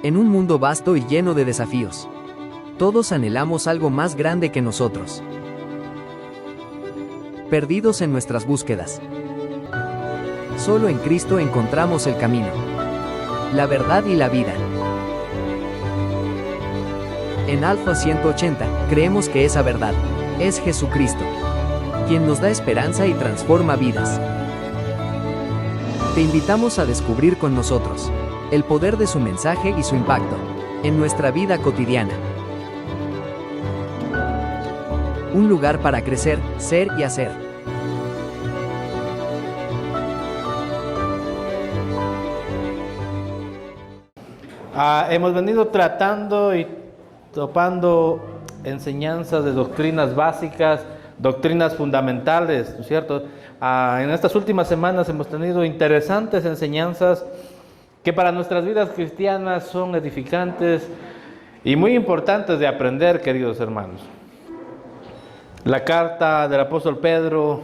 En un mundo vasto y lleno de desafíos, todos anhelamos algo más grande que nosotros. Perdidos en nuestras búsquedas. Solo en Cristo encontramos el camino, la verdad y la vida. En Alfa 180, creemos que esa verdad es Jesucristo, quien nos da esperanza y transforma vidas. Te invitamos a descubrir con nosotros el poder de su mensaje y su impacto en nuestra vida cotidiana. Un lugar para crecer, ser y hacer. Hemos venido tratando y topando enseñanzas de doctrinas básicas, doctrinas fundamentales, ¿no es cierto? En estas últimas semanas hemos tenido interesantes enseñanzas que para nuestras vidas cristianas son edificantes y muy importantes de aprender, queridos hermanos. La carta del apóstol Pedro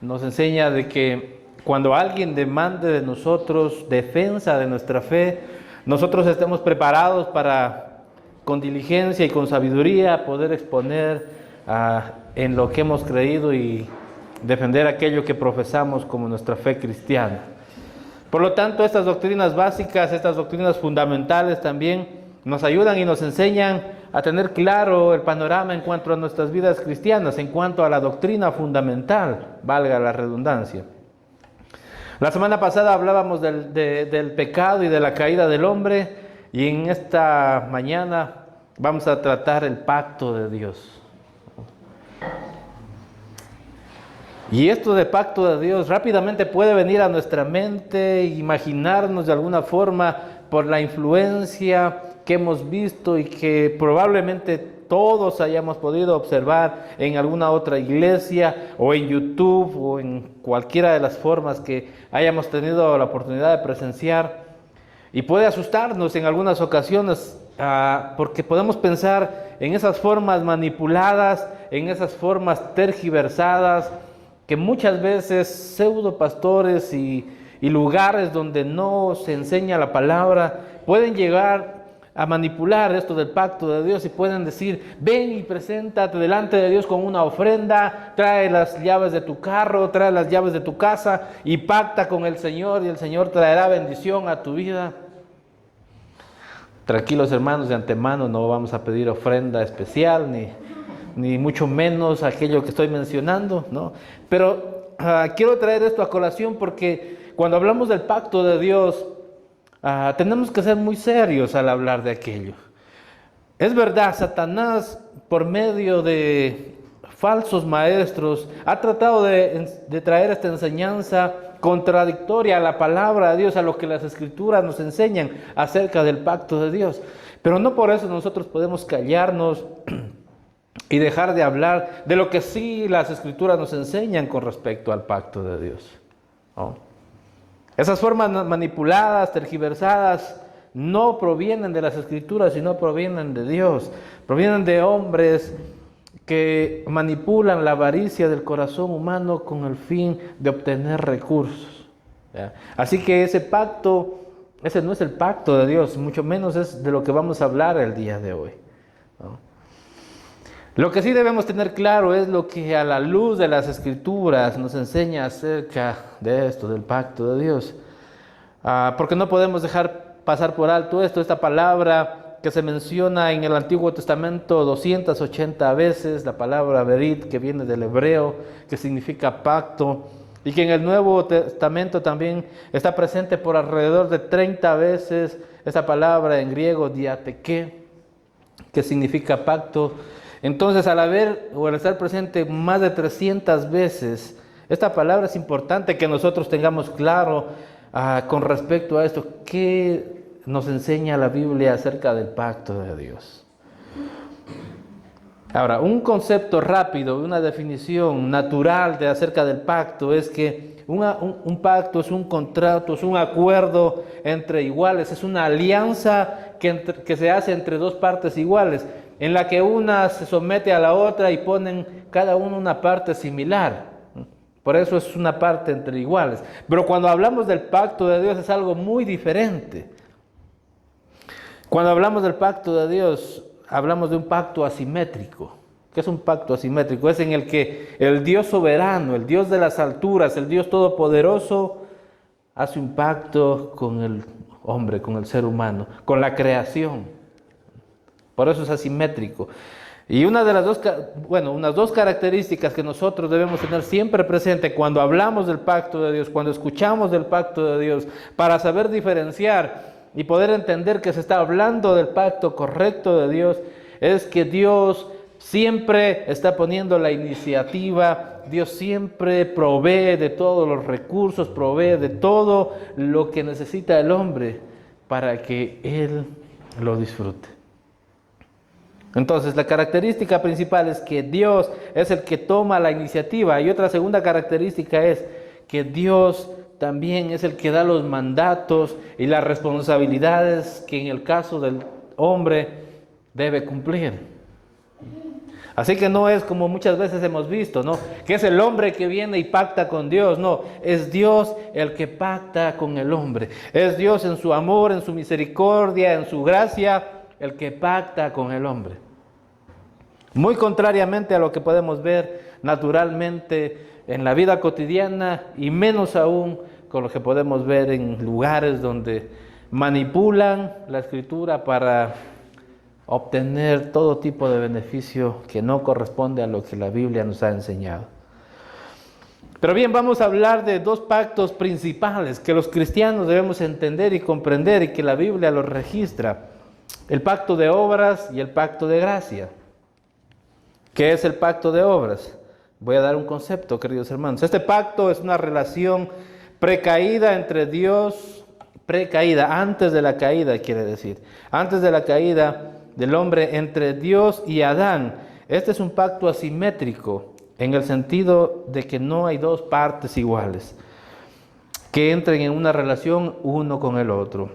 nos enseña de que cuando alguien demande de nosotros defensa de nuestra fe, nosotros estemos preparados para, con diligencia y con sabiduría, poder exponer en lo que hemos creído y defender aquello que profesamos como nuestra fe cristiana. Por lo tanto, estas doctrinas básicas, estas doctrinas fundamentales también nos ayudan y nos enseñan a tener claro el panorama en cuanto a nuestras vidas cristianas, en cuanto a la doctrina fundamental, valga la redundancia. La semana pasada hablábamos del pecado y de la caída del hombre, y en esta mañana vamos a tratar el pacto de Dios. Y esto de pacto de Dios rápidamente puede venir a nuestra mente, imaginarnos de alguna forma por la influencia que hemos visto y que probablemente todos hayamos podido observar en alguna otra iglesia o en YouTube o en cualquiera de las formas que hayamos tenido la oportunidad de presenciar. Y puede asustarnos en algunas ocasiones porque podemos pensar en esas formas manipuladas, en esas formas tergiversadas, que muchas veces pseudo pastores y lugares donde no se enseña la palabra pueden llegar a manipular esto del pacto de Dios y pueden decir: ven y preséntate delante de Dios con una ofrenda, trae las llaves de tu carro, trae las llaves de tu casa y pacta con el Señor y el Señor traerá bendición a tu vida. Tranquilos hermanos, de antemano no vamos a pedir ofrenda especial ni mucho menos aquello que estoy mencionando, ¿no? Pero quiero traer esto a colación porque cuando hablamos del pacto de Dios, tenemos que ser muy serios al hablar de aquello. Es verdad, Satanás, por medio de falsos maestros, ha tratado de traer esta enseñanza contradictoria a la palabra de Dios, a lo que las Escrituras nos enseñan acerca del pacto de Dios. Pero no por eso nosotros podemos callarnos y dejar de hablar de lo que sí las Escrituras nos enseñan con respecto al pacto de Dios, ¿no? Esas formas manipuladas, tergiversadas, no provienen de las Escrituras, sino provienen de Dios. Provienen de hombres que manipulan la avaricia del corazón humano con el fin de obtener recursos, ¿ya? Así que ese pacto, ese no es el pacto de Dios, mucho menos es de lo que vamos a hablar el día de hoy, ¿no? Lo que sí debemos tener claro es lo que a la luz de las Escrituras nos enseña acerca de esto, del pacto de Dios. Porque no podemos dejar pasar por alto esta palabra que se menciona en el Antiguo Testamento 280 veces, la palabra berit, que viene del hebreo, que significa pacto, y que en el Nuevo Testamento también está presente por alrededor de 30 veces esta palabra en griego diateke, que significa pacto. Entonces, al estar presente más de 300 veces, esta palabra es importante que nosotros tengamos claro con respecto a esto. ¿Qué nos enseña la Biblia acerca del pacto de Dios? Ahora, un concepto rápido, una definición natural acerca del pacto es que un pacto es un contrato, es un acuerdo entre iguales, es una alianza que se hace entre dos partes iguales, en la que una se somete a la otra y ponen cada uno una parte similar. Por eso es una parte entre iguales. Pero cuando hablamos del pacto de Dios es algo muy diferente. Cuando hablamos del pacto de Dios, hablamos de un pacto asimétrico. ¿Qué es un pacto asimétrico? Es en el que el Dios soberano, el Dios de las alturas, el Dios todopoderoso, hace un pacto con el hombre, con el ser humano, con la creación. Por eso es asimétrico. Y unas dos características que nosotros debemos tener siempre presente cuando hablamos del pacto de Dios, cuando escuchamos del pacto de Dios, para saber diferenciar y poder entender que se está hablando del pacto correcto de Dios, es que Dios siempre está poniendo la iniciativa, Dios siempre provee de todos los recursos, provee de todo lo que necesita el hombre para que él lo disfrute. Entonces, la característica principal es que Dios es el que toma la iniciativa, y otra segunda característica es que Dios también es el que da los mandatos y las responsabilidades que en el caso del hombre debe cumplir. Así que no es como muchas veces hemos visto, ¿no? Que es el hombre que viene y pacta con Dios. No, es Dios el que pacta con el hombre. Es Dios en su amor, en su misericordia, en su gracia, el que pacta con el hombre. Muy contrariamente a lo que podemos ver naturalmente en la vida cotidiana, y menos aún con lo que podemos ver en lugares donde manipulan la escritura para obtener todo tipo de beneficio que no corresponde a lo que la Biblia nos ha enseñado. Pero bien, vamos a hablar de dos pactos principales que los cristianos debemos entender y comprender, y que la Biblia los registra: el pacto de obras y el pacto de gracia. ¿Qué es el pacto de obras? Voy a dar un concepto, queridos hermanos. Este pacto es una relación precaída entre Dios, precaída, antes de la caída, quiere decir, antes de la caída del hombre, entre Dios y Adán. Este es un pacto asimétrico, en el sentido de que no hay dos partes iguales que entren en una relación uno con el otro.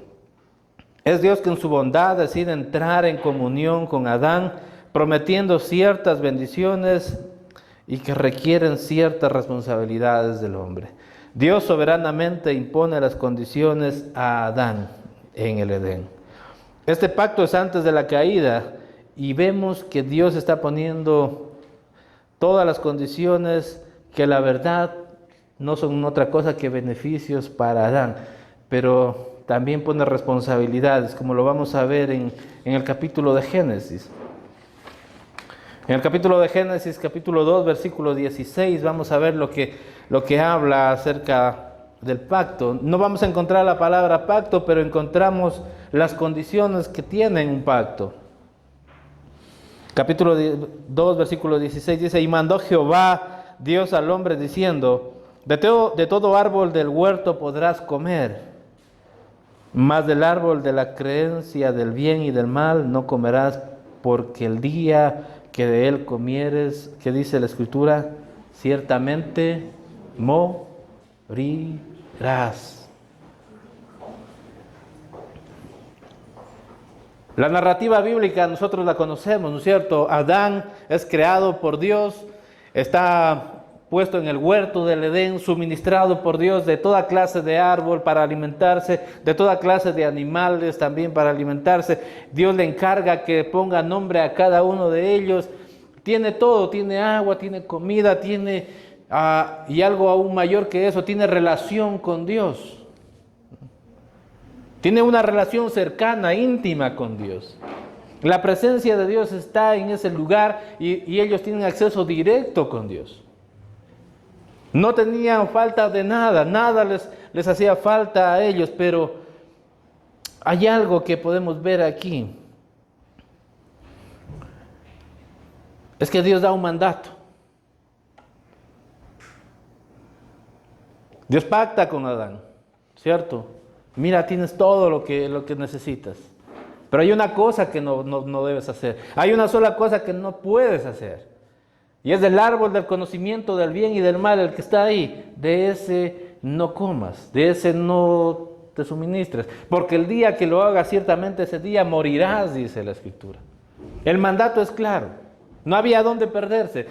Es Dios que en su bondad decide entrar en comunión con Adán, prometiendo ciertas bendiciones y que requieren ciertas responsabilidades del hombre. Dios soberanamente impone las condiciones a Adán en el Edén. Este pacto es antes de la caída, y vemos que Dios está poniendo todas las condiciones que la verdad no son otra cosa que beneficios para Adán, pero también pone responsabilidades, como lo vamos a ver en el capítulo de Génesis. En el capítulo de Génesis, capítulo 2, versículo 16, vamos a ver lo que habla acerca del pacto. No vamos a encontrar la palabra pacto, pero encontramos las condiciones que tiene un pacto. Capítulo 2, versículo 16 dice: y mandó Jehová Dios al hombre diciendo: de todo árbol del huerto podrás comer, mas del árbol de la creencia del bien y del mal no comerás, porque el día que de él comieres, ¿qué dice la Escritura? Ciertamente morirás. La narrativa bíblica nosotros la conocemos, ¿no es cierto? Adán es creado por Dios, está puesto en el huerto del Edén, suministrado por Dios de toda clase de árbol para alimentarse, de toda clase de animales también para alimentarse. Dios le encarga que ponga nombre a cada uno de ellos. Tiene todo, tiene agua, tiene comida, tiene, y algo aún mayor que eso, tiene relación con Dios. Tiene una relación cercana, íntima con Dios. La presencia de Dios está en ese lugar, y ellos tienen acceso directo con Dios. No tenían falta de nada, nada les hacía falta a ellos, pero hay algo que podemos ver aquí. Es que Dios da un mandato. Dios pacta con Adán, ¿cierto? Mira, tienes todo lo que necesitas. Pero hay una cosa que no debes hacer. Hay una sola cosa que no puedes hacer. Y es del árbol del conocimiento del bien y del mal, el que está ahí. De ese no comas, de ese no te suministres. Porque el día que lo hagas, ciertamente ese día morirás, dice la Escritura. El mandato es claro. No había dónde perderse.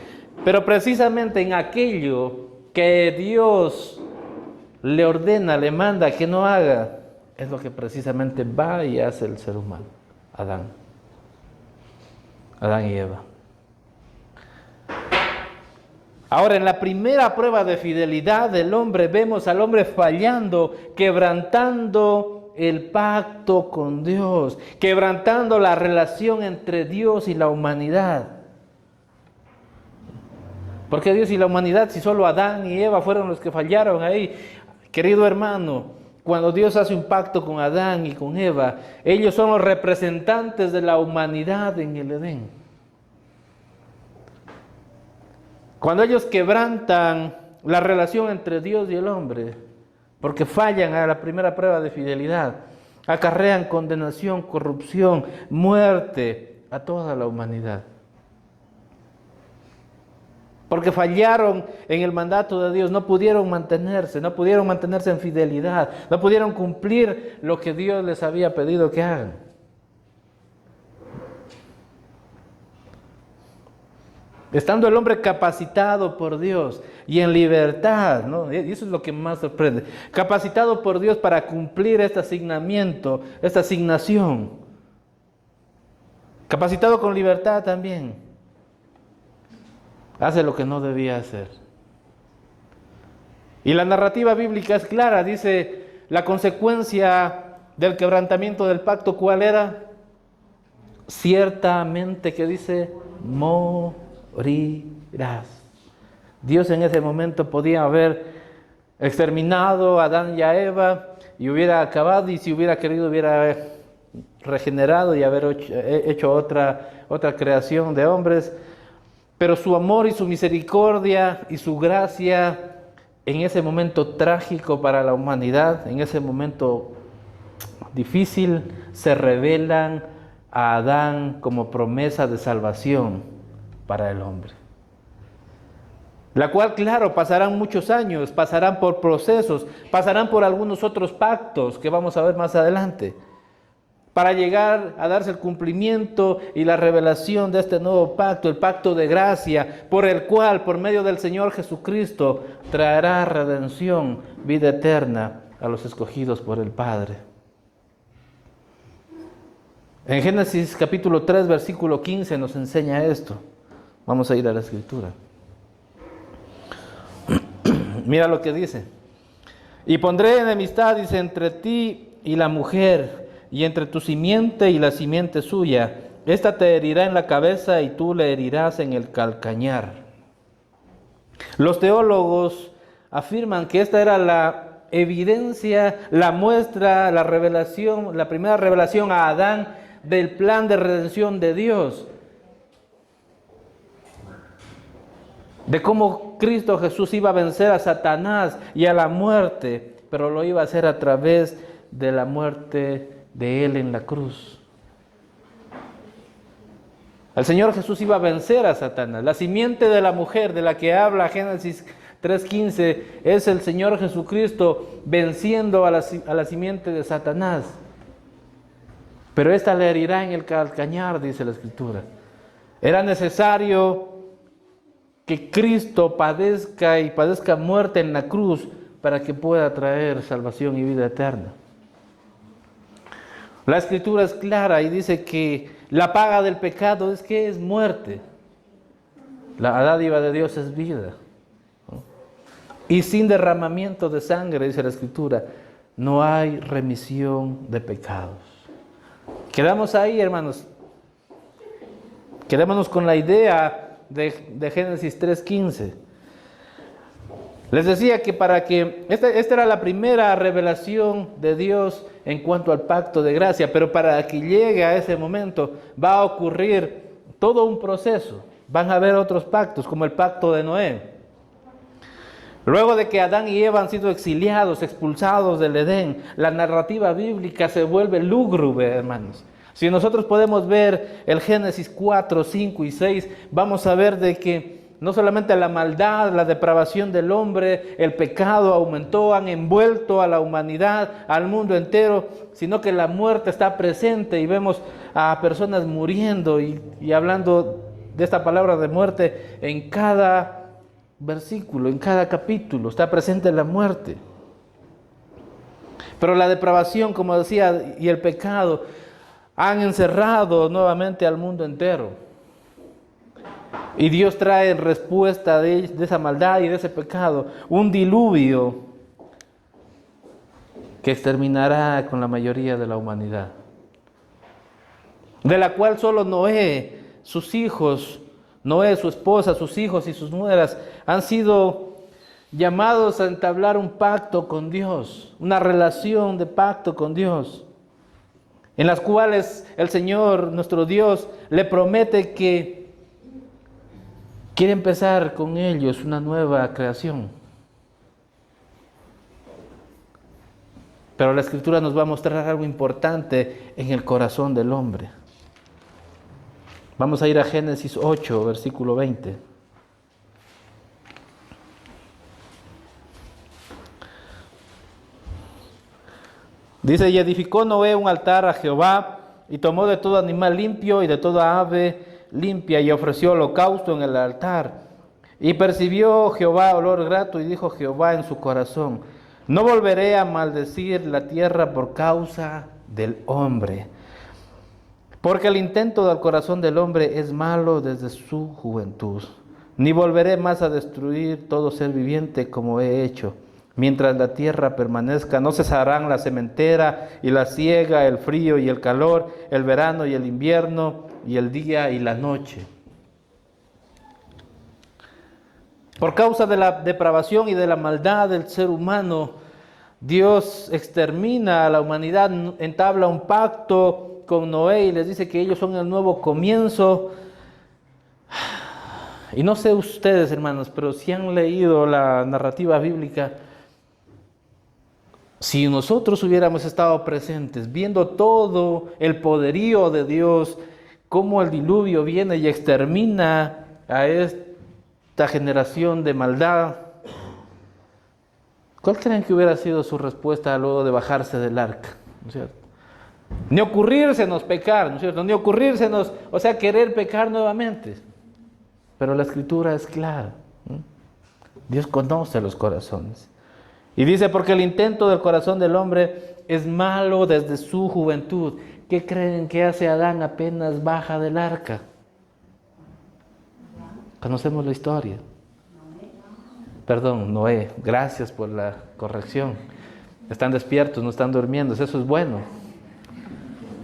Pero precisamente en aquello que Dios le ordena, le manda que no haga, es lo que precisamente va y hace el ser humano. Adán. Adán y Eva. Ahora, en la primera prueba de fidelidad del hombre, vemos al hombre fallando, quebrantando el pacto con Dios, quebrantando la relación entre Dios y la humanidad. Porque Dios y la humanidad, si solo Adán y Eva fueron los que fallaron ahí, querido hermano, cuando Dios hace un pacto con Adán y con Eva, ellos son los representantes de la humanidad en el Edén. Cuando ellos quebrantan la relación entre Dios y el hombre, porque fallan a la primera prueba de fidelidad, acarrean condenación, corrupción, muerte a toda la humanidad. Porque fallaron en el mandato de Dios, no pudieron mantenerse en fidelidad, no pudieron cumplir lo que Dios les había pedido que hagan. Estando el hombre capacitado por Dios y en libertad, ¿no? Y eso es lo que más sorprende. Capacitado por Dios para cumplir este asignamiento, esta asignación. Capacitado con libertad también. Hace lo que no debía hacer. Y la narrativa bíblica es clara, dice, la consecuencia del quebrantamiento del pacto, ¿cuál era? Ciertamente, que dice, morirás. Dios en ese momento podía haber exterminado a Adán y a Eva y hubiera acabado, y si hubiera querido hubiera regenerado y haber hecho otra creación de hombres, pero su amor y su misericordia y su gracia en ese momento trágico para la humanidad, en ese momento difícil, se revelan a Adán como promesa de salvación para el hombre. La cual, claro, pasarán muchos años, pasarán por procesos, pasarán por algunos otros pactos que vamos a ver más adelante, para llegar a darse el cumplimiento y la revelación de este nuevo pacto, el pacto de gracia, por el cual, por medio del Señor Jesucristo, traerá redención, vida eterna a los escogidos por el Padre. En Génesis capítulo 3, versículo 15 nos enseña esto. Vamos a ir a la Escritura. Mira lo que dice. Y pondré enemistad, dice, entre ti y la mujer, y entre tu simiente y la simiente suya. Esta te herirá en la cabeza y tú le herirás en el calcañar. Los teólogos afirman que esta era la evidencia, la muestra, la revelación, la primera revelación a Adán del plan de redención de Dios. De cómo Cristo Jesús iba a vencer a Satanás y a la muerte, pero lo iba a hacer a través de la muerte de Él en la cruz. El Señor Jesús iba a vencer a Satanás. La simiente de la mujer de la que habla Génesis 3:15 es el Señor Jesucristo venciendo a la simiente de Satanás. Pero esta le herirá en el calcañar, dice la Escritura. Era necesario que Cristo padezca muerte en la cruz para que pueda traer salvación y vida eterna. La Escritura es clara y dice que la paga del pecado es muerte. La dádiva de Dios es vida. Y sin derramamiento de sangre, dice la Escritura, no hay remisión de pecados. Quedamos ahí, hermanos. Quedémonos con la idea de Génesis 3:15. Les decía que esta era la primera revelación de Dios en cuanto al pacto de gracia, pero para que llegue a ese momento va a ocurrir todo un proceso. Van a haber otros pactos, como el pacto de Noé. Luego de que Adán y Eva han sido exiliados, expulsados del Edén, la narrativa bíblica se vuelve lúgubre, hermanos. Si nosotros podemos ver el Génesis 4, 5 y 6, vamos a ver de que no solamente la maldad, la depravación del hombre, el pecado aumentó, han envuelto a la humanidad, al mundo entero, sino que la muerte está presente y vemos a personas muriendo y hablando de esta palabra de muerte en cada versículo, en cada capítulo, está presente la muerte. Pero la depravación, como decía, y el pecado han encerrado nuevamente al mundo entero. Y Dios trae en respuesta de esa maldad y de ese pecado un diluvio que exterminará con la mayoría de la humanidad, de la cual solo Noé, sus hijos, Noé, su esposa, sus hijos y sus nueras han sido llamados a entablar un pacto con Dios, una relación de pacto con Dios, en las cuales el Señor, nuestro Dios, le promete que quiere empezar con ellos una nueva creación. Pero la Escritura nos va a mostrar algo importante en el corazón del hombre. Vamos a ir a Génesis 8, versículo 20. Dice, y edificó Noé un altar a Jehová, y tomó de todo animal limpio y de toda ave limpia, y ofreció holocausto en el altar. Y percibió Jehová olor grato, y dijo Jehová en su corazón, no volveré a maldecir la tierra por causa del hombre, porque el intento del corazón del hombre es malo desde su juventud. Ni volveré más a destruir todo ser viviente como he hecho. Mientras la tierra permanezca, no cesarán la sementera y la siega, el frío y el calor, el verano y el invierno, y el día y la noche. Por causa de la depravación y de la maldad del ser humano, Dios extermina a la humanidad, entabla un pacto con Noé y les dice que ellos son el nuevo comienzo. Y no sé ustedes, hermanos, pero si han leído la narrativa bíblica, si nosotros hubiéramos estado presentes, viendo todo el poderío de Dios, cómo el diluvio viene y extermina a esta generación de maldad, ¿cuál creen que hubiera sido su respuesta luego de bajarse del arca? ¿No es cierto? Ni ocurrírsenos pecar, ¿no es cierto? Ni ocurrírsenos, o sea, querer pecar nuevamente. Pero la Escritura es clara. Dios conoce los corazones. Y dice, porque el intento del corazón del hombre es malo desde su juventud. ¿Qué creen que hace Adán apenas baja del arca? Conocemos la historia. Perdón, Noé, gracias por la corrección. Están despiertos, no están durmiendo, eso es bueno.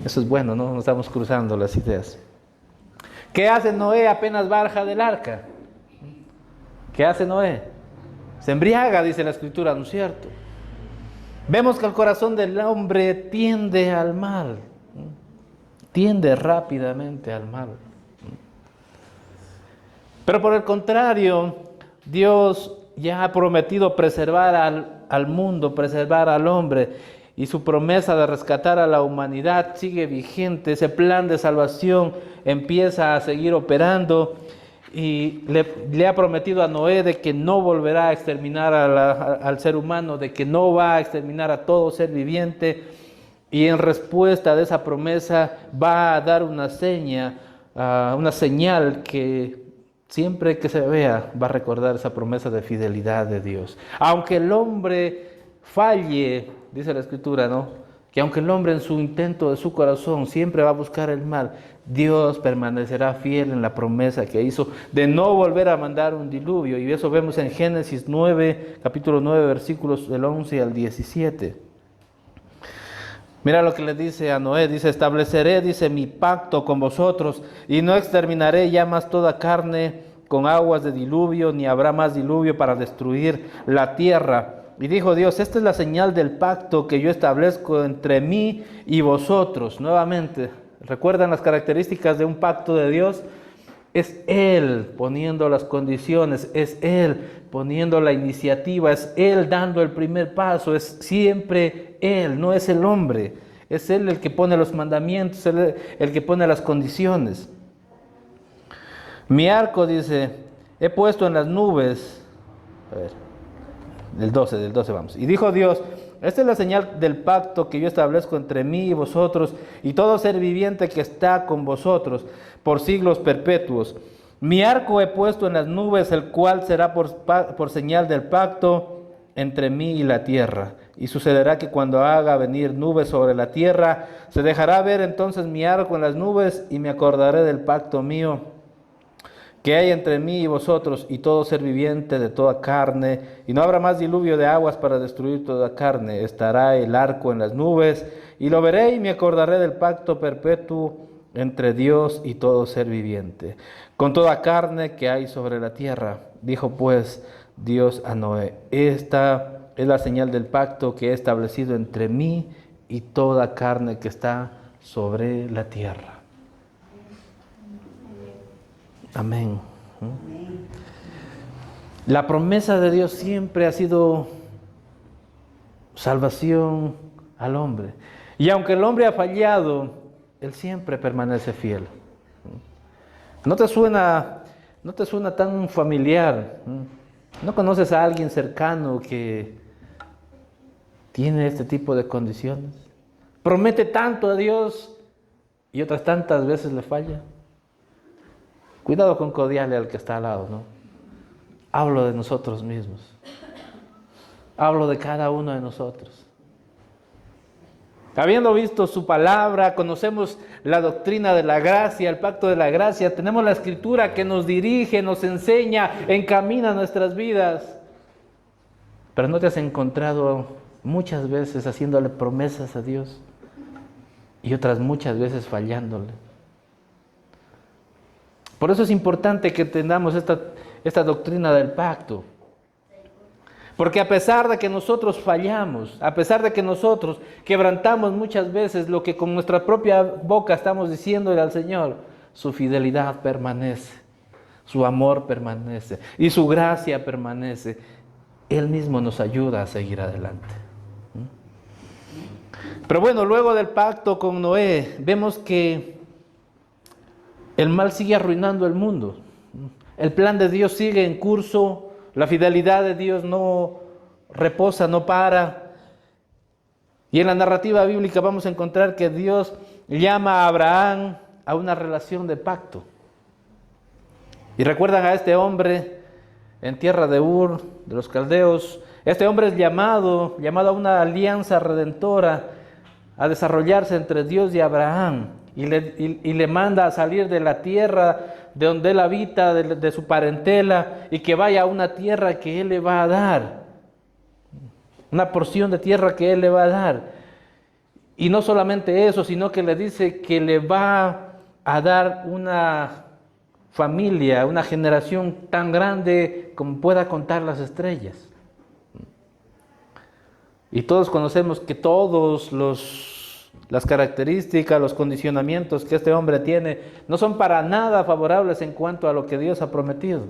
Eso es bueno, ¿no? No estamos cruzando las ideas. ¿Qué hace Noé apenas baja del arca? ¿Qué hace Noé? Se embriaga, dice la Escritura, ¿no es cierto? Vemos que el corazón del hombre tiende al mal, tiende rápidamente al mal. Pero por el contrario, Dios ya ha prometido preservar al mundo, preservar al hombre, y su promesa de rescatar a la humanidad sigue vigente. Ese plan de salvación empieza a seguir operando. Y le ha prometido a Noé de que no volverá a exterminar al ser humano, de que no va a exterminar a todo ser viviente. Y en respuesta de esa promesa va a dar una señal que siempre que se vea va a recordar esa promesa de fidelidad de Dios. Aunque el hombre falle, dice la Escritura, ¿no? Que aunque el hombre en su intento de su corazón siempre va a buscar el mal, Dios permanecerá fiel en la promesa que hizo de no volver a mandar un diluvio. Y eso vemos en Génesis 9, capítulo 9, versículos del 11 al 17. Mira lo que le dice a Noé, dice, estableceré, dice, mi pacto con vosotros y no exterminaré ya más toda carne con aguas de diluvio, ni habrá más diluvio para destruir la tierra. Y dijo Dios, esta es la señal del pacto que yo establezco entre mí y vosotros. Nuevamente, ¿recuerdan las características de un pacto de Dios? Es Él poniendo las condiciones, es Él poniendo la iniciativa, es Él dando el primer paso, es siempre Él, no es el hombre. Es Él el que pone los mandamientos, el que pone las condiciones. Mi arco, dice, he puesto en las nubes. A ver, del 12 vamos. Y dijo Dios, esta es la señal del pacto que yo establezco entre mí y vosotros y todo ser viviente que está con vosotros por siglos perpetuos. Mi arco he puesto en las nubes, el cual será por señal del pacto entre mí y la tierra. y sucederá que cuando haga venir nubes sobre la tierra, se dejará ver entonces mi arco en las nubes, y me acordaré del pacto mío que hay entre mí y vosotros y todo ser viviente de toda carne, y no habrá más diluvio de aguas para destruir toda carne. Estará el arco en las nubes, y lo veré y me acordaré del pacto perpetuo entre Dios y todo ser viviente, con toda carne que hay sobre la tierra. Dijo pues Dios a Noé: esta es la señal del pacto que he establecido entre mí y toda carne que está sobre la tierra. Amén. La promesa de Dios siempre ha sido salvación al hombre. Y aunque el hombre ha fallado, Él siempre permanece fiel. ¿No te suena tan familiar? ¿No conoces a alguien cercano que tiene este tipo de condiciones? Promete tanto a Dios y otras tantas veces le falla. Cuidado con codiarle al que está al lado, ¿no? Hablo de nosotros mismos. Hablo de cada uno de nosotros. Habiendo visto su palabra, conocemos la doctrina de la gracia, el pacto de la gracia, tenemos la Escritura que nos dirige, nos enseña, encamina nuestras vidas. Pero ¿no te has encontrado muchas veces haciéndole promesas a Dios y otras muchas veces fallándole? Por eso es importante que tengamos esta doctrina del pacto. Porque a pesar de que nosotros fallamos, a pesar de que nosotros quebrantamos muchas veces lo que con nuestra propia boca estamos diciéndole al Señor, su fidelidad permanece, su amor permanece y su gracia permanece. Él mismo nos ayuda a seguir adelante. Pero bueno, luego del pacto con Noé, vemos que el mal sigue arruinando el mundo. El plan de Dios sigue en curso. La fidelidad de Dios no reposa, no para. Y en la narrativa bíblica vamos a encontrar que Dios llama a Abraham a una relación de pacto. Y recuerdan a este hombre en tierra de Ur, de los caldeos. Este hombre es llamado a una alianza redentora, a desarrollarse entre Dios y Abraham. Y le manda a salir de la tierra de donde él habita, de su parentela, y que vaya a una tierra que él le va a dar. Una porción de tierra que él le va a dar. Y no solamente eso, sino que le dice que le va a dar una familia, una generación tan grande como pueda contar las estrellas. Y todos conocemos que las características, los condicionamientos que este hombre tiene no son para nada favorables en cuanto a lo que Dios ha prometido.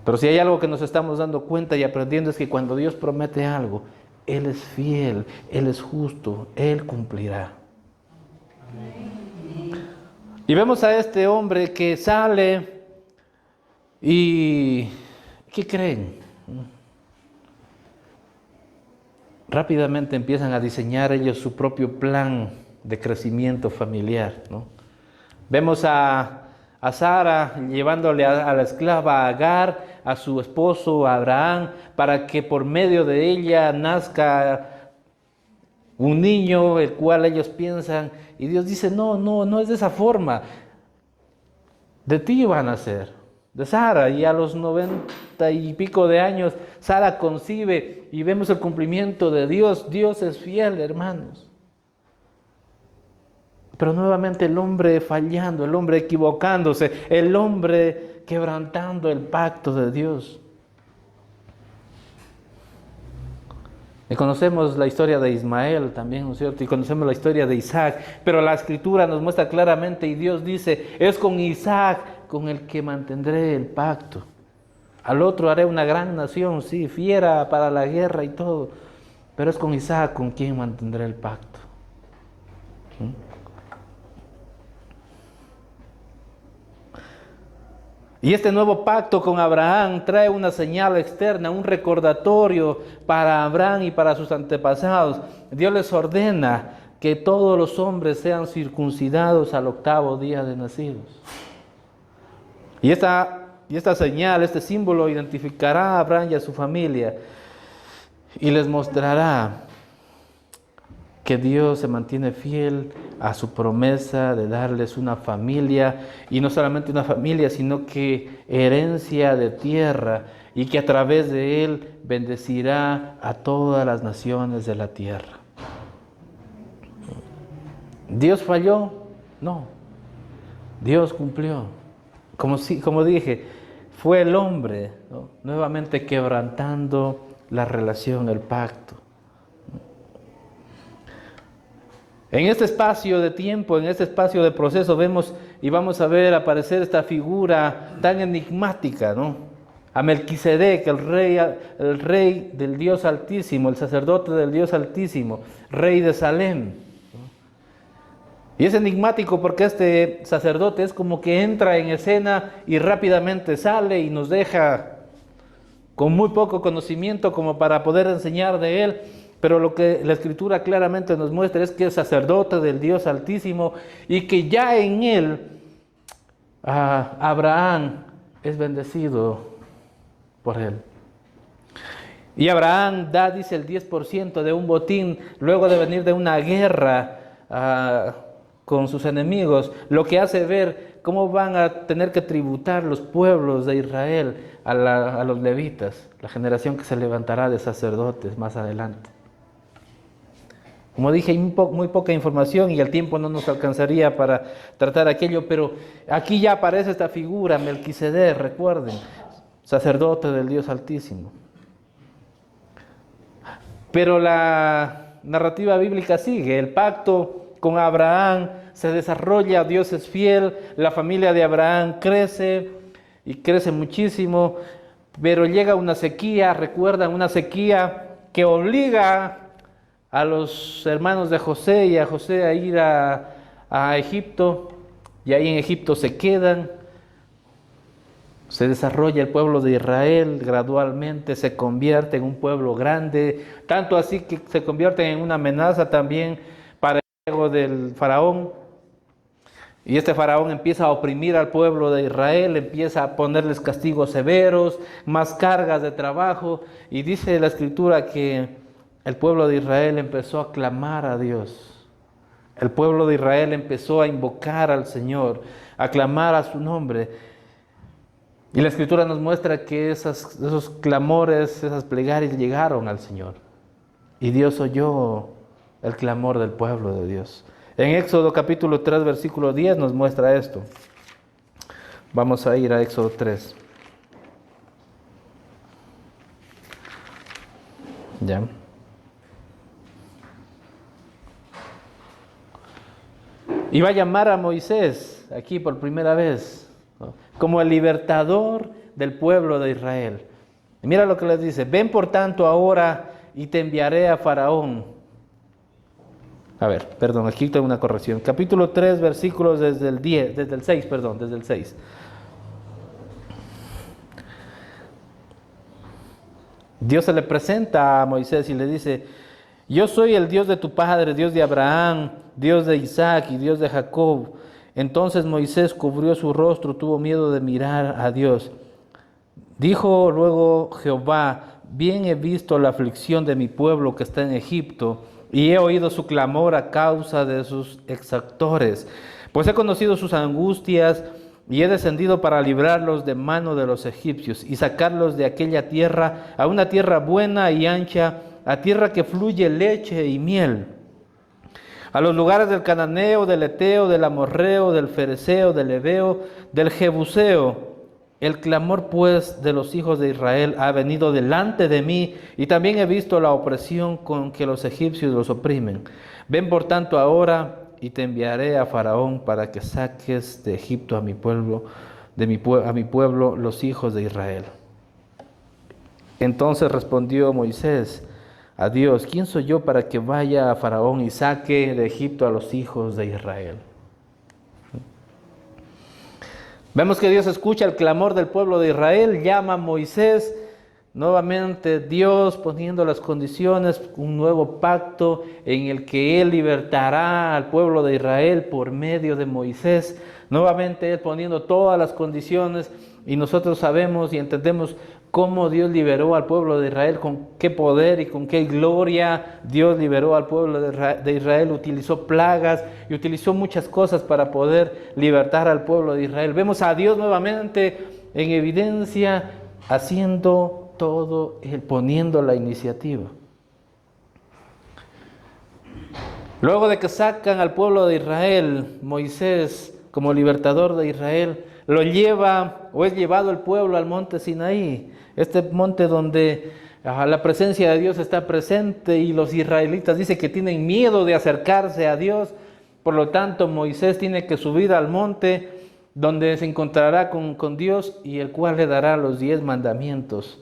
Pero si hay algo que nos estamos dando cuenta y aprendiendo es que cuando Dios promete algo, Él es fiel, Él es justo, Él cumplirá. Y vemos a este hombre que sale y ¿qué creen? Rápidamente empiezan a diseñar ellos su propio plan de crecimiento familiar, ¿no? Vemos a Sara llevándole a la esclava Agar, a su esposo Abraham, para que por medio de ella nazca un niño, el cual ellos piensan, y Dios dice, no es de esa forma. De ti van a nacer, de Sara, y a los 90 y pico de años, Sara concibe y vemos el cumplimiento de Dios. Dios es fiel, hermanos. Pero nuevamente el hombre fallando, el hombre equivocándose, el hombre quebrantando el pacto de Dios. Y conocemos la historia de Ismael también, ¿no es cierto? Y conocemos la historia de Isaac, pero la Escritura nos muestra claramente y Dios dice, es con Isaac con el que mantendré el pacto. Al otro haré una gran nación, sí, fiera para la guerra y todo, pero es con Isaac con quien mantendré el pacto. Y este nuevo pacto con Abraham trae una señal externa, un recordatorio para Abraham y para sus antepasados. Dios les ordena que todos los hombres sean circuncidados al 8º día de nacidos. Y esta señal, este símbolo identificará a Abraham y a su familia. y les mostrará que Dios se mantiene fiel a su promesa de darles una familia, y no solamente una familia, sino que herencia de tierra, y que a través de él bendecirá a todas las naciones de la tierra. ¿Dios falló? No. Dios cumplió. Como dije, fue el hombre, ¿no?, nuevamente quebrantando la relación, el pacto. En este espacio de tiempo, en este espacio de proceso, vemos y vamos a ver aparecer esta figura tan enigmática, ¿no? A Melquisedec, el rey del Dios Altísimo, el sacerdote del Dios Altísimo, rey de Salem. Y es enigmático porque este sacerdote es como que entra en escena y rápidamente sale y nos deja con muy poco conocimiento como para poder enseñar de él. Pero lo que la Escritura claramente nos muestra es que es sacerdote del Dios Altísimo y que ya en él Abraham es bendecido por él. Y Abraham da, dice, el 10% de un botín luego de venir de una guerra con sus enemigos, lo que hace ver cómo van a tener que tributar los pueblos de Israel a los levitas, la generación que se levantará de sacerdotes más adelante. Como dije, hay muy poca información y el tiempo no nos alcanzaría para tratar aquello, pero aquí ya aparece esta figura, Melquisedec, recuerden, sacerdote del Dios Altísimo. Pero la narrativa bíblica sigue, el pacto con Abraham se desarrolla, Dios es fiel, la familia de Abraham crece y crece muchísimo, pero llega una sequía, recuerdan, una sequía que obliga a los hermanos de José y a José a ir a Egipto, y ahí en Egipto se quedan. Se desarrolla el pueblo de Israel gradualmente, se convierte en un pueblo grande, tanto así que se convierte en una amenaza también para el ego del faraón. Y este faraón empieza a oprimir al pueblo de Israel, empieza a ponerles castigos severos, más cargas de trabajo, y dice la Escritura que el pueblo de Israel empezó a clamar a Dios. El pueblo de Israel empezó a invocar al Señor, a clamar a su nombre. Y la Escritura nos muestra que esos clamores, esas plegarias llegaron al Señor. Y Dios oyó el clamor del pueblo de Dios. En Éxodo capítulo 3, versículo 10 nos muestra esto. Vamos a ir a Éxodo 3. Ya. Y va a llamar a Moisés, aquí por primera vez, ¿no?, como el libertador del pueblo de Israel. Y mira lo que les dice: ven por tanto ahora y te enviaré a Faraón. Aquí tengo una corrección. Capítulo 3, versículos desde el 6. Dios se le presenta a Moisés y le dice: yo soy el Dios de tu padre, Dios de Abraham, Dios de Isaac y Dios de Jacob. Entonces Moisés cubrió su rostro, tuvo miedo de mirar a Dios. Dijo luego Jehová: bien he visto la aflicción de mi pueblo que está en Egipto, y he oído su clamor a causa de sus exactores. Pues he conocido sus angustias, y he descendido para librarlos de mano de los egipcios, y sacarlos de aquella tierra a una tierra buena y ancha, a tierra que fluye leche y miel, a los lugares del cananeo, del eteo, del amorreo, del fereceo, del heveo, del jebuseo. El clamor pues de los hijos de Israel ha venido delante de mí, y también he visto la opresión con que los egipcios los oprimen. Ven por tanto ahora y te enviaré a Faraón para que saques de Egipto a mi pueblo, a mi pueblo, los hijos de Israel. Entonces respondió Moisés a Dios: ¿quién soy yo para que vaya a Faraón y saque de Egipto a los hijos de Israel? Vemos que Dios escucha el clamor del pueblo de Israel, llama a Moisés, nuevamente Dios poniendo las condiciones, un nuevo pacto en el que Él libertará al pueblo de Israel por medio de Moisés, nuevamente Él poniendo todas las condiciones, y nosotros sabemos y entendemos cómo Dios liberó al pueblo de Israel, con qué poder y con qué gloria Dios liberó al pueblo de Israel. Utilizó plagas y utilizó muchas cosas para poder libertar al pueblo de Israel. Vemos a Dios nuevamente en evidencia, haciendo todo, poniendo la iniciativa. Luego de que sacan al pueblo de Israel, Moisés, como libertador de Israel, lo lleva, o es llevado el pueblo al monte Sinaí, este monte donde la presencia de Dios está presente y los israelitas dicen que tienen miedo de acercarse a Dios. Por lo tanto, Moisés tiene que subir al monte donde se encontrará con Dios y el cual le dará los 10 mandamientos.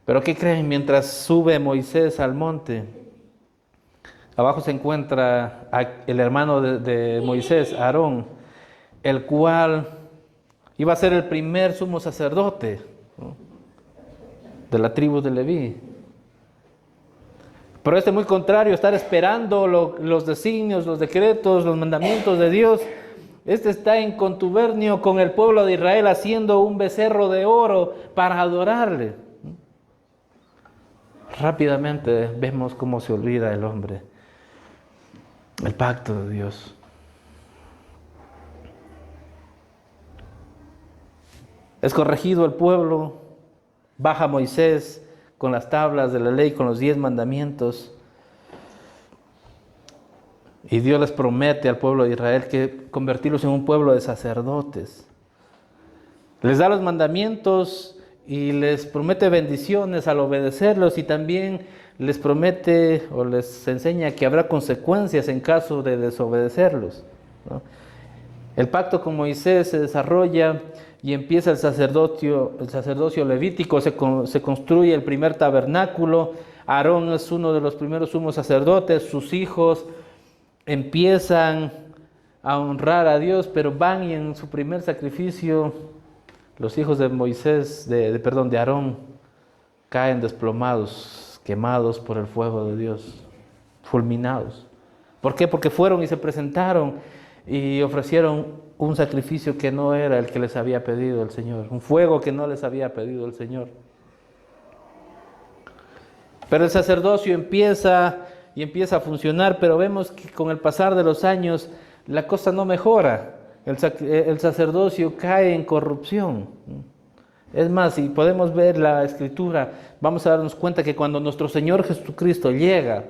Pero ¿qué creen? Mientras sube Moisés al monte, abajo se encuentra el hermano de Moisés, Aarón, el cual iba a ser el primer sumo sacerdote, ¿no?, de la tribu de Leví. Pero muy contrario, estar esperando los designios, los decretos, los mandamientos de Dios, está en contubernio con el pueblo de Israel haciendo un becerro de oro para adorarle. Rápidamente vemos cómo se olvida el hombre el pacto de Dios. Es corregido el pueblo, baja Moisés con las tablas de la ley, con los 10 mandamientos. Y Dios les promete al pueblo de Israel que convertirlos en un pueblo de sacerdotes. Les da los mandamientos y les promete bendiciones al obedecerlos, y también les promete o les enseña que habrá consecuencias en caso de desobedecerlos, ¿no? El pacto con Moisés se desarrolla y empieza el sacerdocio levítico, se construye el primer tabernáculo. Aarón es uno de los primeros sumos sacerdotes, sus hijos empiezan a honrar a Dios, pero van y en su primer sacrificio los hijos de Moisés, de Aarón, caen desplomados, quemados por el fuego de Dios, fulminados. ¿Por qué? Porque fueron y se presentaron y ofrecieron un sacrificio que no era el que les había pedido el Señor, un fuego que no les había pedido el Señor. Pero el sacerdocio empieza a funcionar, pero vemos que con el pasar de los años la cosa no mejora. El sacerdocio cae en corrupción. Es más, si podemos ver la Escritura, vamos a darnos cuenta que cuando nuestro Señor Jesucristo llega,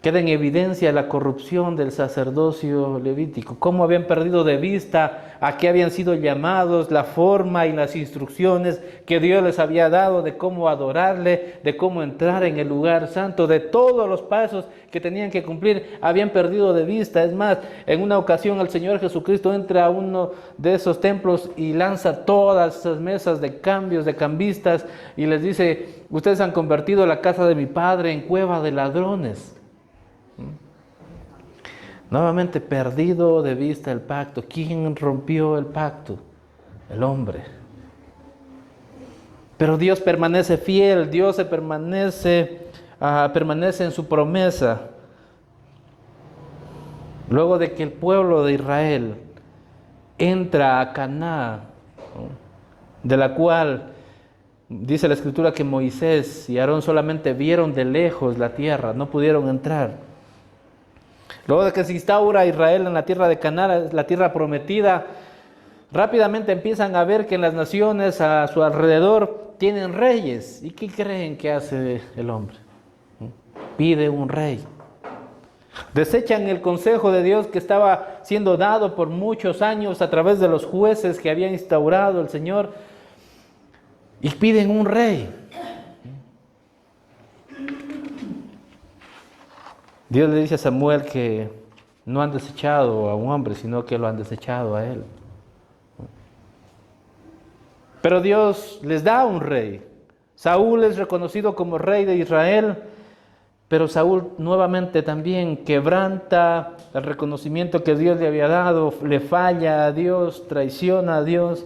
queda en evidencia la corrupción del sacerdocio levítico, cómo habían perdido de vista a qué habían sido llamados, la forma y las instrucciones que Dios les había dado de cómo adorarle, de cómo entrar en el lugar santo, de todos los pasos que tenían que cumplir, habían perdido de vista. Es más, en una ocasión el Señor Jesucristo entra a uno de esos templos y lanza todas esas mesas de cambios, de cambistas, y les dice: ustedes han convertido la casa de mi Padre en cueva de ladrones. Nuevamente perdido de vista el pacto. ¿Quién rompió el pacto? El hombre. Pero Dios permanece fiel, Dios permanece en su promesa. Luego de que el pueblo de Israel entra a Canaán, ¿no?, de la cual dice la Escritura que Moisés y Aarón solamente vieron de lejos la tierra, no pudieron entrar. Luego de que se instaura Israel en la tierra de Canaán, la tierra prometida, rápidamente empiezan a ver que en las naciones a su alrededor tienen reyes. ¿Y qué creen que hace el hombre? Pide un rey. Desechan el consejo de Dios que estaba siendo dado por muchos años a través de los jueces que había instaurado el Señor, y piden un rey. Dios le dice a Samuel que no han desechado a un hombre, sino que lo han desechado a él. Pero Dios les da un rey. Saúl es reconocido como rey de Israel, pero Saúl nuevamente también quebranta el reconocimiento que Dios le había dado, le falla a Dios, traiciona a Dios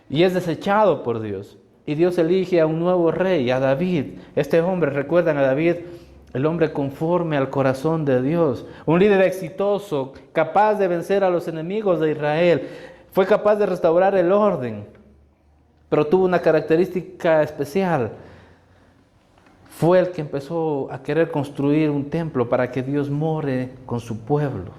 y es desechado por Dios. Y Dios elige a un nuevo rey, a David. Este hombre, recuerdan a David, el hombre conforme al corazón de Dios, un líder exitoso, capaz de vencer a los enemigos de Israel, fue capaz de restaurar el orden. pero tuvo una característica especial. Fue el que empezó a querer construir un templo para que Dios more con su pueblo.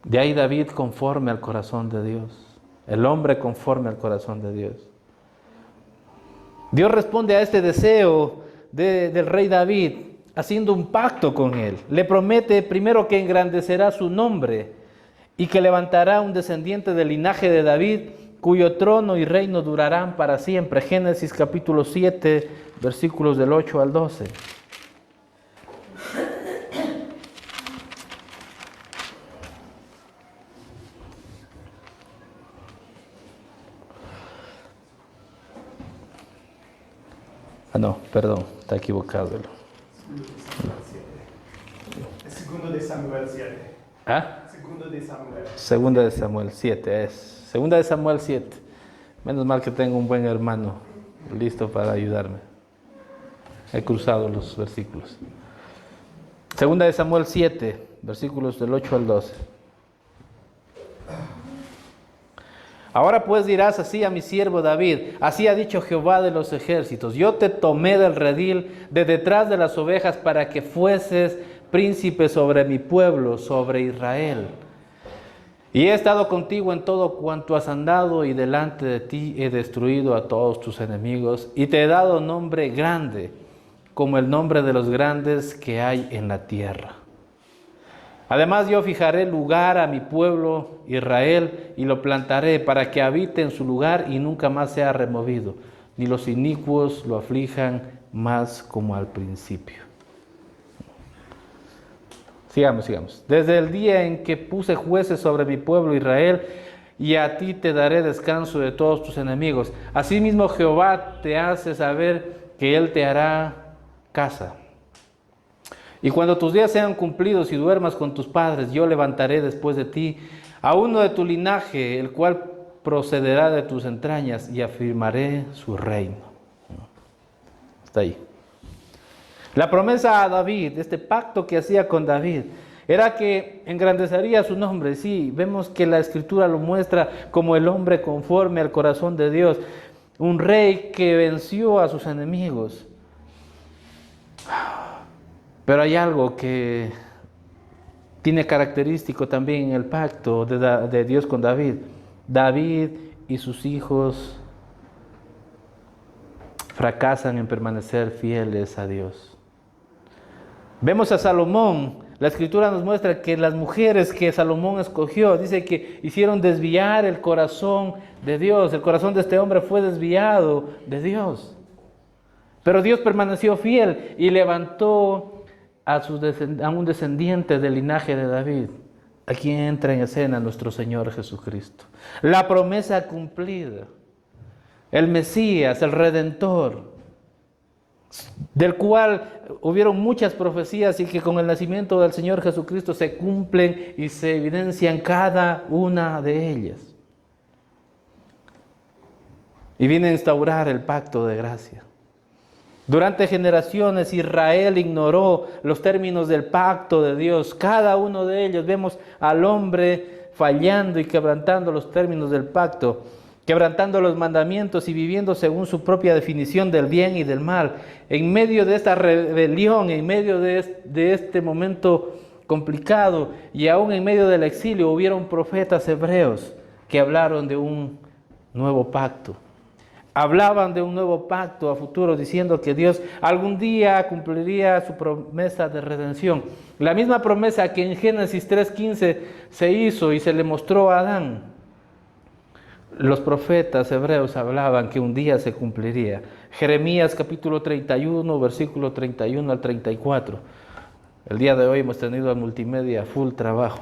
De ahí David conforme al corazón de Dios, el hombre conforme al corazón de Dios. Dios responde a este deseo del rey David haciendo un pacto con él. Le promete primero que engrandecerá su nombre y que levantará un descendiente del linaje de David, cuyo trono y reino durarán para siempre. Génesis capítulo 7, versículos del 8 al 12. No, perdón, está equivocado. Segundo de Samuel 7. ¿Ah? Segundo de Samuel. Segunda de Samuel 7 es. Segunda de Samuel 7. Menos mal que tengo un buen hermano listo para ayudarme. He cruzado los versículos. Segunda de Samuel 7, versículos del 8 al 12. Ahora pues dirás así a mi siervo David: así ha dicho Jehová de los ejércitos, yo te tomé del redil, de detrás de las ovejas, para que fueses príncipe sobre mi pueblo, sobre Israel. Y he estado contigo en todo cuanto has andado, y delante de ti he destruido a todos tus enemigos, y te he dado nombre grande, como el nombre de los grandes que hay en la tierra. Además yo fijaré lugar a mi pueblo Israel, y lo plantaré para que habite en su lugar y nunca más sea removido, ni los inicuos lo aflijan más como al principio. Sigamos. Desde el día en que puse jueces sobre mi pueblo Israel, y a ti te daré descanso de todos tus enemigos. Asimismo Jehová te hace saber que Él te hará casa. Y cuando tus días sean cumplidos y duermas con tus padres, yo levantaré después de ti a uno de tu linaje, el cual procederá de tus entrañas, y afirmaré su reino. Está ahí. La promesa a David, este pacto que hacía con David, era que engrandecería su nombre. Sí, vemos que la Escritura lo muestra como el hombre conforme al corazón de Dios, un rey que venció a sus enemigos. Pero hay algo que tiene característico también en el pacto de Dios con David. David y sus hijos fracasan en permanecer fieles a Dios. Vemos a Salomón. La Escritura nos muestra que las mujeres que Salomón escogió, dice que hicieron desviar el corazón de Dios. El corazón de este hombre fue desviado de Dios. Pero Dios permaneció fiel y levantó a un descendiente del linaje de David. Aquí entra en escena nuestro Señor Jesucristo. La promesa cumplida. El Mesías, el Redentor, del cual hubieron muchas profecías y que con el nacimiento del Señor Jesucristo se cumplen y se evidencian cada una de ellas. Y viene a instaurar el pacto de gracia. Durante generaciones Israel ignoró los términos del pacto de Dios. Cada uno de ellos vemos al hombre fallando y quebrantando los términos del pacto, quebrantando los mandamientos y viviendo según su propia definición del bien y del mal. En medio de esta rebelión, en medio de este momento complicado y aún en medio del exilio, hubieron profetas hebreos que hablaron de un nuevo pacto. Hablaban de un nuevo pacto a futuro, diciendo que Dios algún día cumpliría su promesa de redención. La misma promesa que en Génesis 3:15 se hizo y se le mostró a Adán. Los profetas hebreos hablaban que un día se cumpliría. Jeremías capítulo 31, versículo 31 al 34. El día de hoy hemos tenido a multimedia full trabajo.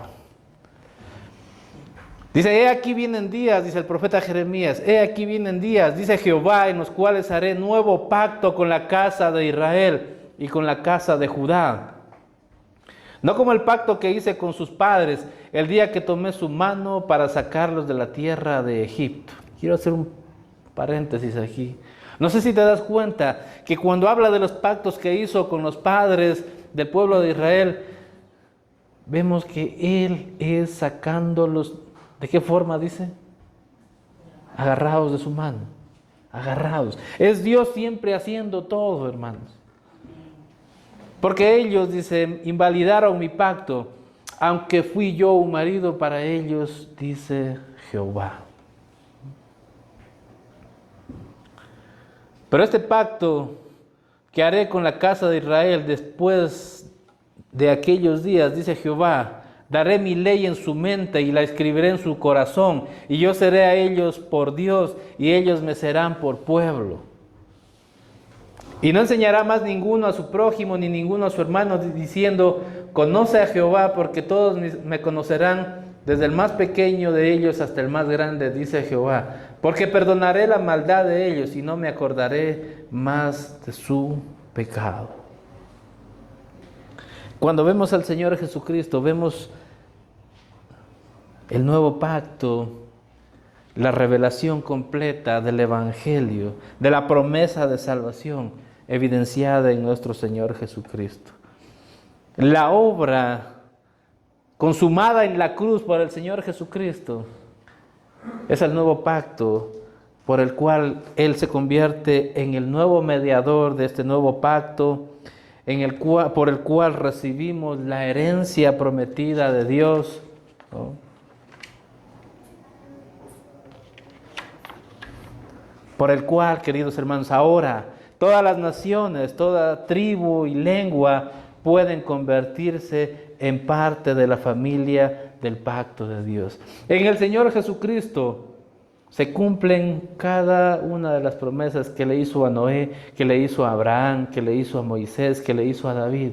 Dice, he aquí vienen días, dice el profeta Jeremías, he aquí vienen días, dice Jehová, en los cuales haré nuevo pacto con la casa de Israel y con la casa de Judá. No como el pacto que hice con sus padres el día que tomé su mano para sacarlos de la tierra de Egipto. Quiero hacer un paréntesis aquí. No sé si te das cuenta que cuando habla de los pactos que hizo con los padres del pueblo de Israel, vemos que Él es sacándolos. ¿De qué forma dice? Agarrados de su mano, agarrados. Es Dios siempre haciendo todo, hermanos. Porque ellos, dice, invalidaron mi pacto, aunque fui yo un marido para ellos, dice Jehová. Pero este pacto que haré con la casa de Israel después de aquellos días, dice Jehová, daré mi ley en su mente y la escribiré en su corazón, y yo seré a ellos por Dios, y ellos me serán por pueblo. Y no enseñará más ninguno a su prójimo, ni ninguno a su hermano, diciendo, conoce a Jehová, porque todos me conocerán, desde el más pequeño de ellos hasta el más grande, dice Jehová. Porque perdonaré la maldad de ellos, y no me acordaré más de su pecado. Cuando vemos al Señor Jesucristo, vemos el nuevo pacto, la revelación completa del Evangelio, de la promesa de salvación evidenciada en nuestro Señor Jesucristo. La obra consumada en la cruz por el Señor Jesucristo es el nuevo pacto por el cual Él se convierte en el nuevo mediador de este nuevo pacto, por el cual recibimos la herencia prometida de Dios, ¿no? Por el cual, queridos hermanos, ahora todas las naciones, toda tribu y lengua pueden convertirse en parte de la familia del pacto de Dios. En el Señor Jesucristo se cumplen cada una de las promesas que le hizo a Noé, que le hizo a Abraham, que le hizo a Moisés, que le hizo a David.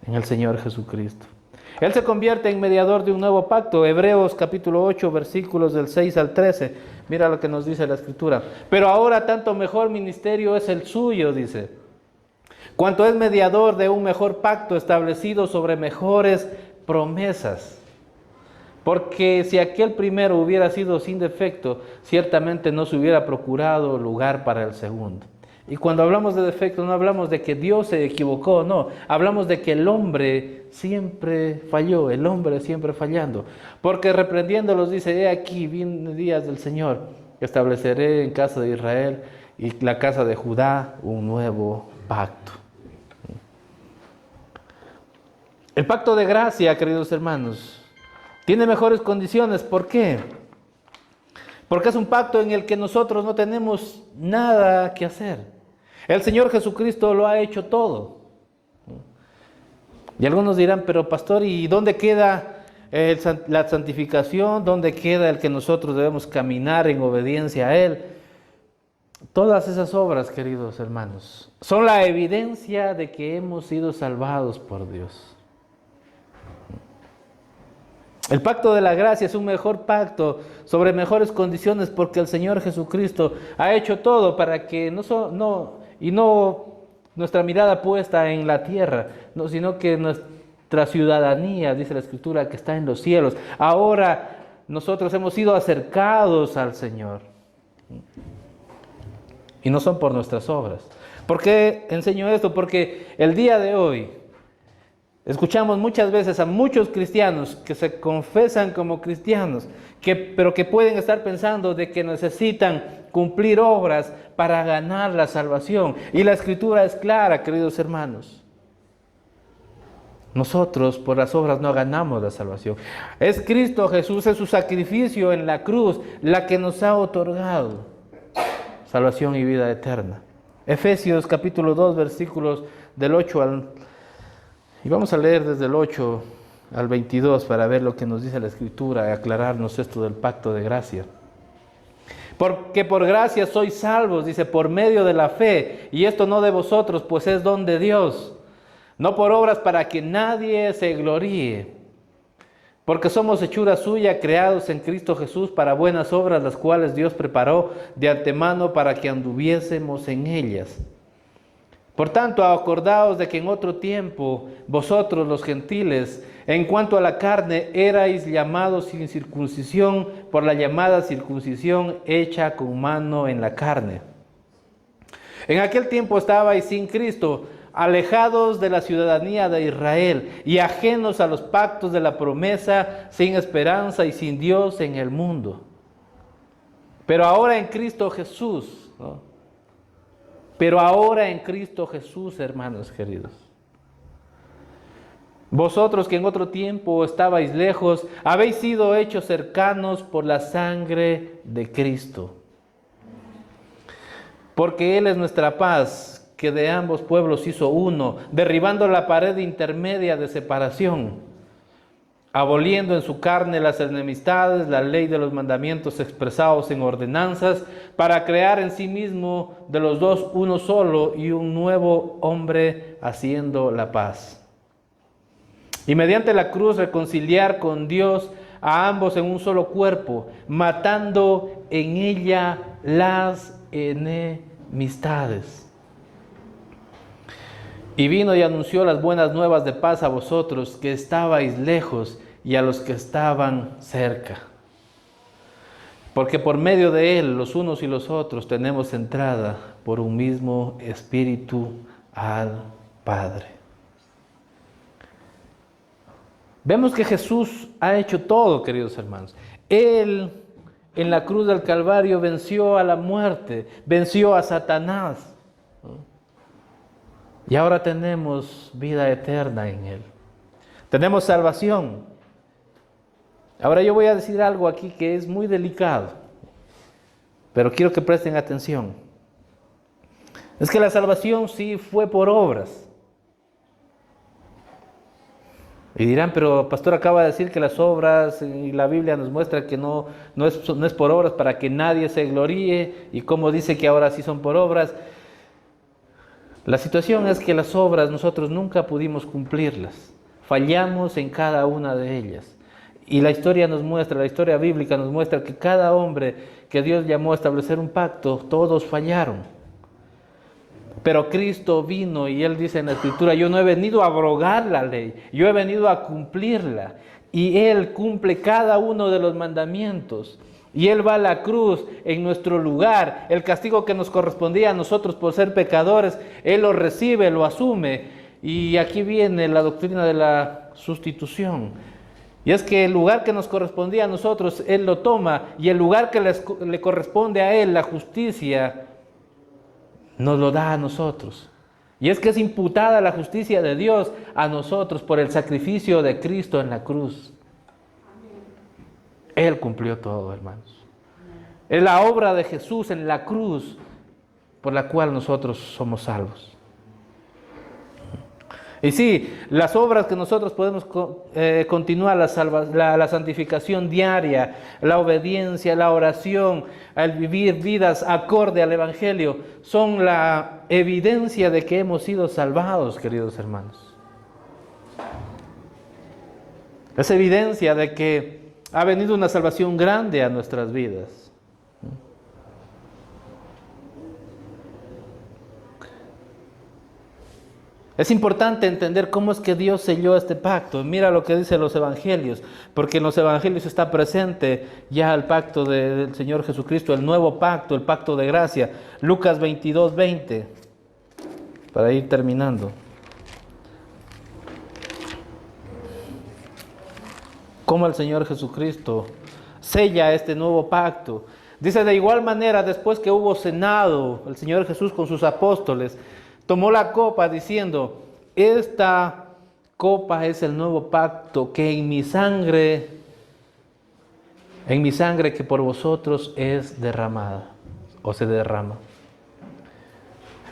En el Señor Jesucristo. Él se convierte en mediador de un nuevo pacto. Hebreos capítulo 8, versículos del 6 al 13. Mira lo que nos dice la Escritura. Pero ahora tanto mejor ministerio es el suyo, dice. Cuanto es mediador de un mejor pacto establecido sobre mejores promesas. Porque si aquel primero hubiera sido sin defecto, ciertamente no se hubiera procurado lugar para el segundo. Y cuando hablamos de defecto, no hablamos de que Dios se equivocó, no. Hablamos de que el hombre siempre falló, el hombre siempre fallando. Porque reprendiéndolos dice, he aquí, vienen días del Señor, estableceré en casa de Israel y la casa de Judá un nuevo pacto. El pacto de gracia, queridos hermanos, tiene mejores condiciones. ¿Por qué? Porque es un pacto en el que nosotros no tenemos nada que hacer. El Señor Jesucristo lo ha hecho todo. Y algunos dirán, pero pastor, ¿y dónde queda la santificación? ¿Dónde queda el que nosotros debemos caminar en obediencia a Él? Todas esas obras, queridos hermanos, son la evidencia de que hemos sido salvados por Dios. El pacto de la gracia es un mejor pacto sobre mejores condiciones porque el Señor Jesucristo ha hecho todo para que no nuestra mirada puesta en la tierra, sino que nuestra ciudadanía, dice la Escritura, que está en los cielos. Ahora nosotros hemos sido acercados al Señor. Y no son por nuestras obras. ¿Por qué enseño esto? Porque el día de hoy escuchamos muchas veces a muchos cristianos que se confesan como cristianos, pero que pueden estar pensando de que necesitan cumplir obras para ganar la salvación. Y la Escritura es clara, queridos hermanos. Nosotros por las obras no ganamos la salvación. Es Cristo Jesús, es su sacrificio en la cruz, la que nos ha otorgado salvación y vida eterna. Efesios capítulo 2, versículos del 8 al... Y vamos a leer desde el 8 al 22 para ver lo que nos dice la Escritura y aclararnos esto del pacto de gracia. Porque por gracia sois salvos, dice, por medio de la fe, y esto no de vosotros, pues es don de Dios, no por obras para que nadie se gloríe. Porque somos hechura suya, creados en Cristo Jesús para buenas obras, las cuales Dios preparó de antemano para que anduviésemos en ellas. Por tanto, acordaos de que en otro tiempo, vosotros los gentiles, en cuanto a la carne, erais llamados sin circuncisión por la llamada circuncisión hecha con mano en la carne. En aquel tiempo estabais sin Cristo, alejados de la ciudadanía de Israel y ajenos a los pactos de la promesa, sin esperanza y sin Dios en el mundo. Pero ahora en Cristo Jesús, ¿no? Pero ahora en Cristo Jesús, hermanos queridos. Vosotros que en otro tiempo estabais lejos, habéis sido hechos cercanos por la sangre de Cristo. Porque Él es nuestra paz, que de ambos pueblos hizo uno, derribando la pared intermedia de separación, aboliendo en su carne las enemistades, la ley de los mandamientos expresados en ordenanzas, para crear en sí mismo de los dos uno solo y un nuevo hombre, haciendo la paz. Y mediante la cruz reconciliar con Dios a ambos en un solo cuerpo, matando en ella las enemistades. Y vino y anunció las buenas nuevas de paz a vosotros que estabais lejos y a los que estaban cerca. Porque por medio de Él, los unos y los otros, tenemos entrada por un mismo Espíritu al Padre. Vemos que Jesús ha hecho todo, queridos hermanos. Él en la cruz del Calvario venció a la muerte, venció a Satanás. Y ahora tenemos vida eterna en Él. Tenemos salvación. Ahora yo voy a decir algo aquí que es muy delicado, pero quiero que presten atención. Es que la salvación sí fue por obras. Y dirán, pero pastor acaba de decir que las obras, y la Biblia nos muestra que no es por obras para que nadie se gloríe, y como dice que ahora sí son por obras. La situación es que las obras nosotros nunca pudimos cumplirlas, fallamos en cada una de ellas. Y la historia bíblica nos muestra que cada hombre que Dios llamó a establecer un pacto, todos fallaron. Pero Cristo vino y Él dice en la Escritura, yo no he venido a abrogar la ley, yo he venido a cumplirla. Y Él cumple cada uno de los mandamientos. Y Él va a la cruz en nuestro lugar. El castigo que nos correspondía a nosotros por ser pecadores, Él lo recibe, lo asume. Y aquí viene la doctrina de la sustitución. Y es que el lugar que nos correspondía a nosotros, Él lo toma. Y el lugar que le corresponde a Él, la justicia, nos lo da a nosotros. Y es que es imputada la justicia de Dios a nosotros por el sacrificio de Cristo en la cruz. Él cumplió todo, hermanos. Es la obra de Jesús en la cruz por la cual nosotros somos salvos. Y sí, las obras que nosotros podemos continuar, la santificación diaria, la obediencia, la oración, el vivir vidas acorde al Evangelio, son la evidencia de que hemos sido salvados, queridos hermanos. Es evidencia de que ha venido una salvación grande a nuestras vidas. Es importante entender cómo es que Dios selló este pacto. Mira lo que dicen los evangelios, porque en los evangelios está presente ya el pacto del Señor Jesucristo, el nuevo pacto, el pacto de gracia. Lucas 22:20, para ir terminando. Cómo el Señor Jesucristo sella este nuevo pacto. Dice, de igual manera, después que hubo cenado el Señor Jesús con sus apóstoles, tomó la copa diciendo, esta copa es el nuevo pacto que en mi sangre que por vosotros es derramada o se derrama.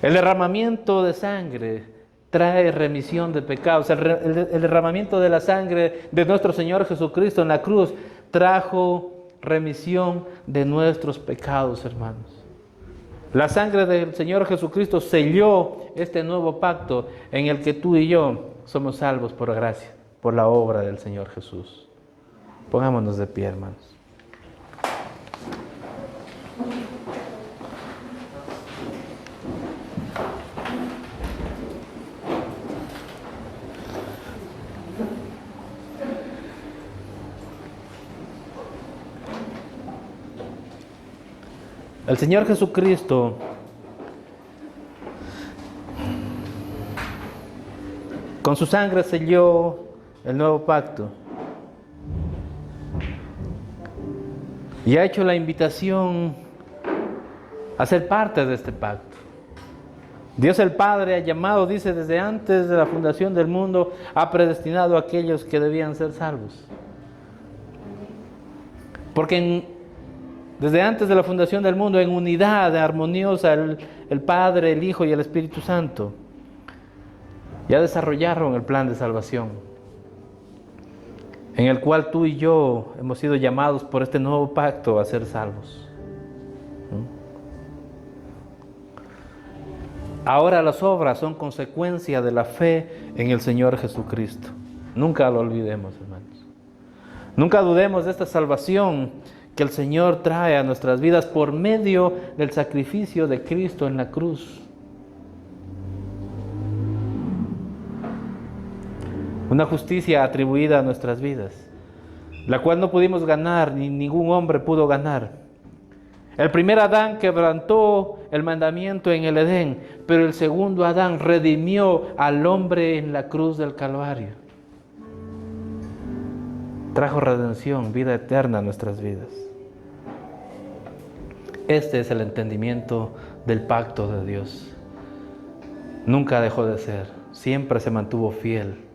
El derramamiento de sangre trae remisión de pecados. El derramamiento de la sangre de nuestro Señor Jesucristo en la cruz trajo remisión de nuestros pecados, hermanos. La sangre del Señor Jesucristo selló este nuevo pacto en el que tú y yo somos salvos por gracia, por la obra del Señor Jesús. Pongámonos de pie, hermanos. El Señor Jesucristo Con su sangre selló el nuevo pacto. Y ha hecho la invitación a ser parte de este pacto. Dios el Padre ha llamado, dice, desde antes de la fundación del mundo, ha predestinado a aquellos que debían ser salvos. Porque desde antes de la fundación del mundo, en unidad armoniosa, el Padre, el Hijo y el Espíritu Santo ya desarrollaron el plan de salvación, en el cual tú y yo hemos sido llamados por este nuevo pacto a ser salvos. Ahora las obras son consecuencia de la fe en el Señor Jesucristo. Nunca lo olvidemos, hermanos. Nunca dudemos de esta salvación que el Señor trae a nuestras vidas por medio del sacrificio de Cristo en la cruz. Una justicia atribuida a nuestras vidas, la cual no pudimos ganar, ni ningún hombre pudo ganar. El primer Adán quebrantó el mandamiento en el Edén, pero el segundo Adán redimió al hombre en la cruz del Calvario. Trajo redención, vida eterna a nuestras vidas. Este es el entendimiento del pacto de Dios. Nunca dejó de ser, siempre se mantuvo fiel.